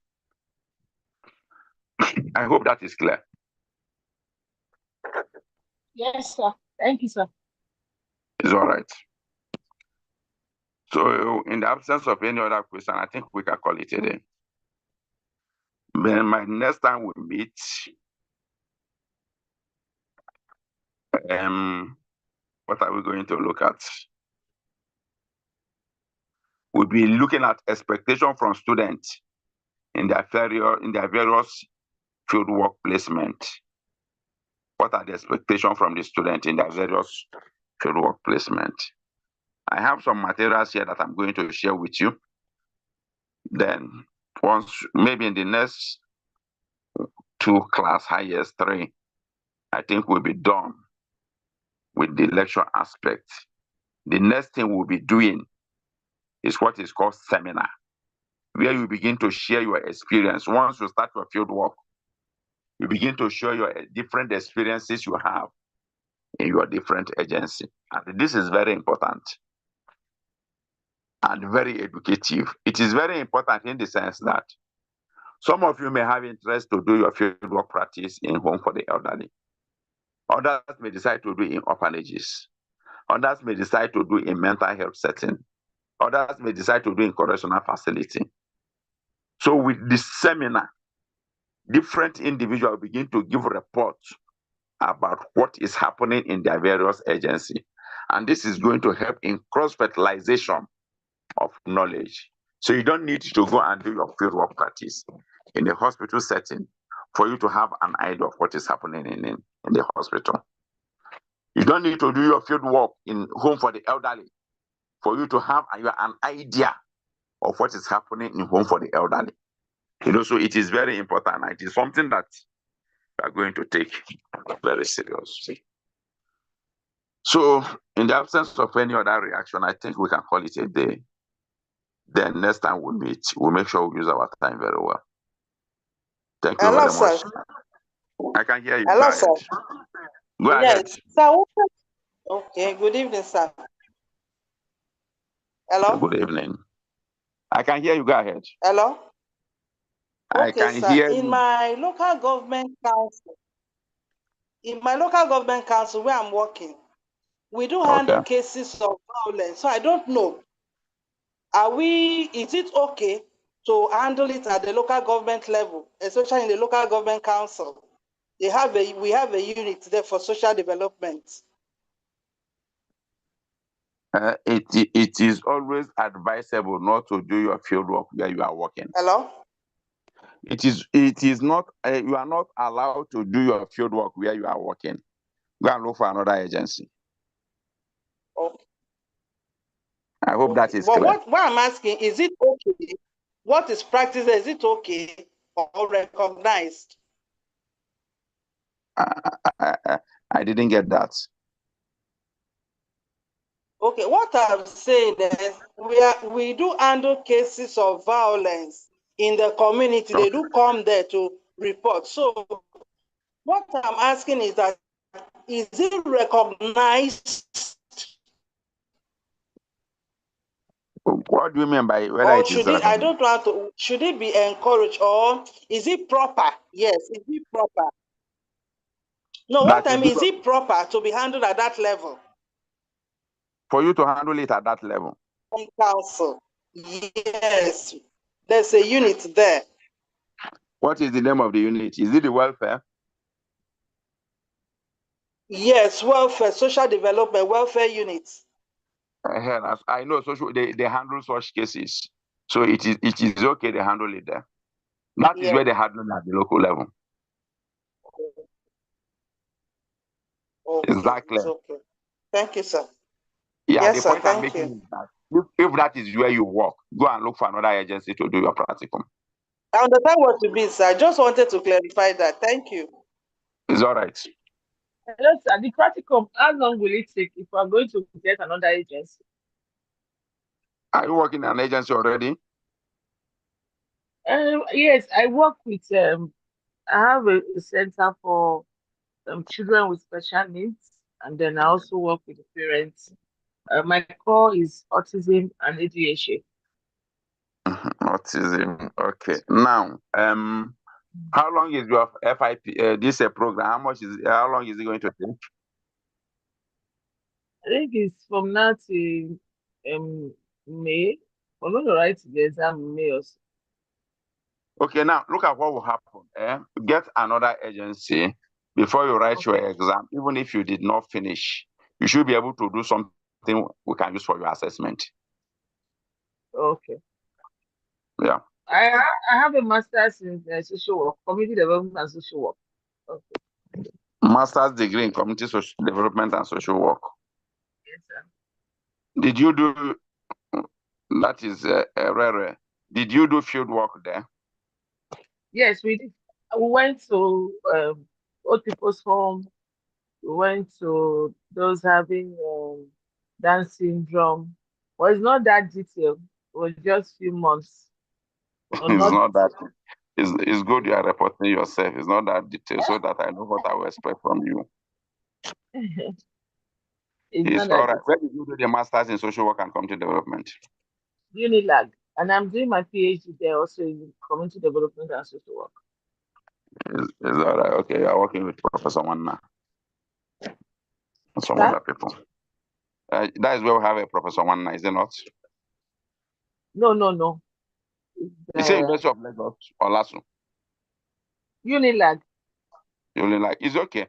I hope that is clear. Yes, sir. Thank you, sir. It's all right. So, in the absence of any other question, I think we can call it a day. Then my next time we meet, what are we going to look at? We'll be looking at expectation from students in their various field work placement. What are the expectations from the student in their various field work placement? I have some materials here that I'm going to share with you. Then once, maybe in the next 2 class, highest 3, I think we'll be done with the lecture aspect. The next thing we'll be doing is what is called seminar, where you begin to share your experience. Once you start your field work, you begin to share your different experiences you have in your different agency. And this is very important and very educative. It is very important in the sense that some of you may have interest to do your field work practice in home for the elderly. Others may decide to do in orphanages. Others may decide to do in mental health setting. Others may decide to do in correctional facility. So with this seminar, different individuals begin to give reports about what is happening in their various agencies. And this is going to help in cross-fertilization of knowledge. So you don't need to go and do your fieldwork practice in a hospital setting for you to have an idea of what is happening in the hospital. You don't need to do your fieldwork in home for the elderly for you to have an idea of what is happening in home for the elderly. So it is very important. It is something that we are going to take very seriously. So in the absence of any other reaction, I think we can call it a day. Then next time we meet, we'll make sure we use our time very well. Thank you very much. I can hear you. Hello, Go sir. ahead. Go ahead. Sir. Okay, good evening, sir. Hello? Good evening. I can hear you. Go ahead. Hello? I can hear you. In my local government council where I'm working, we do handle cases of violence. So I don't know. Is it okay to handle it at the local government level, especially in the local government council? We have a unit there for social development. It is always advisable not to do your field work where you are working. Hello? It is not, you are not allowed to do your field work where you are working. Go and look for another agency. Okay. I hope that is clear. What I'm asking, is it okay? What is practice? Is it okay or recognized? I didn't get that. Okay, what I'm saying is we do handle cases of violence in the community. They do come there to report. So what I'm asking is that, is it recognized? What do you mean by whether or it is recognized? I don't want to, should it be encouraged or is it proper? Yes, is it proper? No, what I mean, is it proper to be handled at that level? For you to handle it at that level? Council. Yes, there's a unit there. What is the name of the unit? Is it the welfare? Yes, welfare, social development, welfare units. I know they handle such cases. So it is okay they handle it there. That is where they handle it at the local level. Okay. Exactly. Okay. Thank you, sir. Yeah, yes, the sir, point I'm making is that if that is where you work, go and look for another agency to do your practicum. I understand what you mean, sir. I just wanted to clarify that. Thank you. It's all right. Hello, sir. The practicum, how long will it take if we are going to get another agency? Are you working in an agency already? Yes, I work with I have a center for children with special needs, and then I also work with the parents. My core is autism and ADHD. Autism. Okay. Now, how long is your FIP? This program? How long is it going to take? I think it's from now to May. We're going to write the exam in May also. Okay. Now, look at what will happen. Get another agency before you write your exam. Even if you did not finish, you should be able to do something we can use for your assessment. Okay. Yeah. I have a master's in social work, community development and social work. Okay. Master's degree in community social development and social work. Yes, sir. Did you do? That is rare. Did you do field work there? Yes, we did. We went to old people's home. We went to those having Down syndrome. Well, it's not that detailed. It was just few months. Or It's not not that. It's good you are reporting yourself. It's not that detailed, so that I know what I will expect from you. it's It's not all that right. detailed. Where did you do the masters in social work and community development? Unilag. And I'm doing my PhD there also in community development and social work. It's all right. Okay, you are working with Professor Wanna and some Sir? other people. That is where we have a Professor Wanna, is it not? No. You say University of Lagos or Lasso? Unilag. You only like it's okay.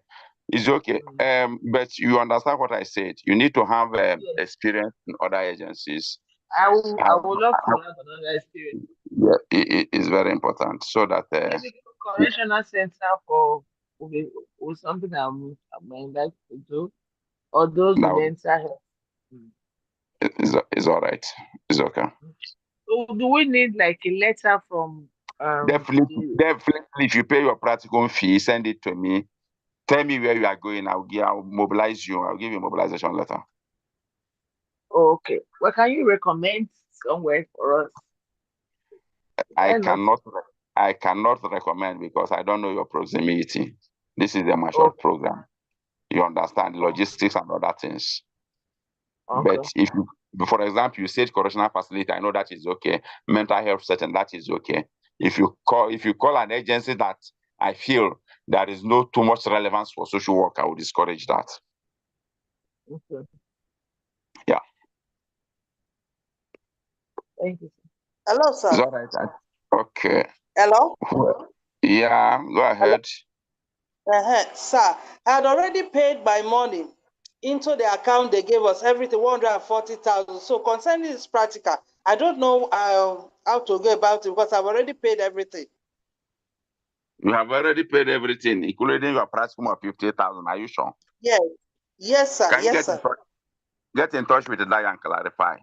It's okay. But you understand what I said. You need to have Yes. experience in other agencies. I would love to have another experience. Yeah, it's very important so that Maybe correctional center for with something I'm like to do, or those with mental health. is all right. It's okay. So do we need like a letter from Definitely. If you pay your practicum fee, send it to me. Tell me where you are going. I'll mobilize you. I'll give you a mobilization letter. Okay. Well, can you recommend somewhere for us? I cannot recommend because I don't know your proximity. This is a mature program. You understand logistics and other things. Okay. But if you, for example, you said correctional facility, I know that is okay. Mental health setting, that is okay. If you call an agency that I feel there is no too much relevance for social work, I would discourage that. Okay. Yeah. Thank you. Hello, sir. Is that right? Okay. Hello? Yeah, go ahead. Sir, I had already paid my money into the account they gave us, everything, 140,000. So concerning this practical, I don't know how to go about it because I've already paid everything. You have already paid everything, including your practicum of 50,000. Are you sure? Yes. Yes, sir. Can you yes, sir. Get in touch with the DIA and clarify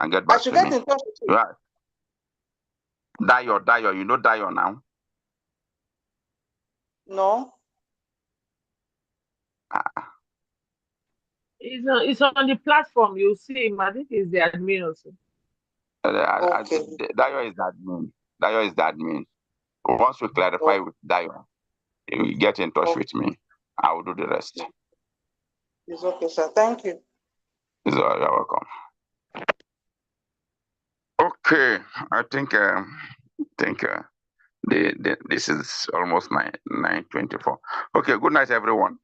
and get back to me? I should get in touch with you. Right. Dio, you know Dio now? No. It's on the platform. You see him. I think he's the admin also. Okay. Dio is the admin. Dio is the admin. Once we clarify with Dio, you get in touch with me. I will do the rest. It's okay, sir. Thank you. You're welcome. Okay, I think this is almost 9:24. Okay, good night, everyone.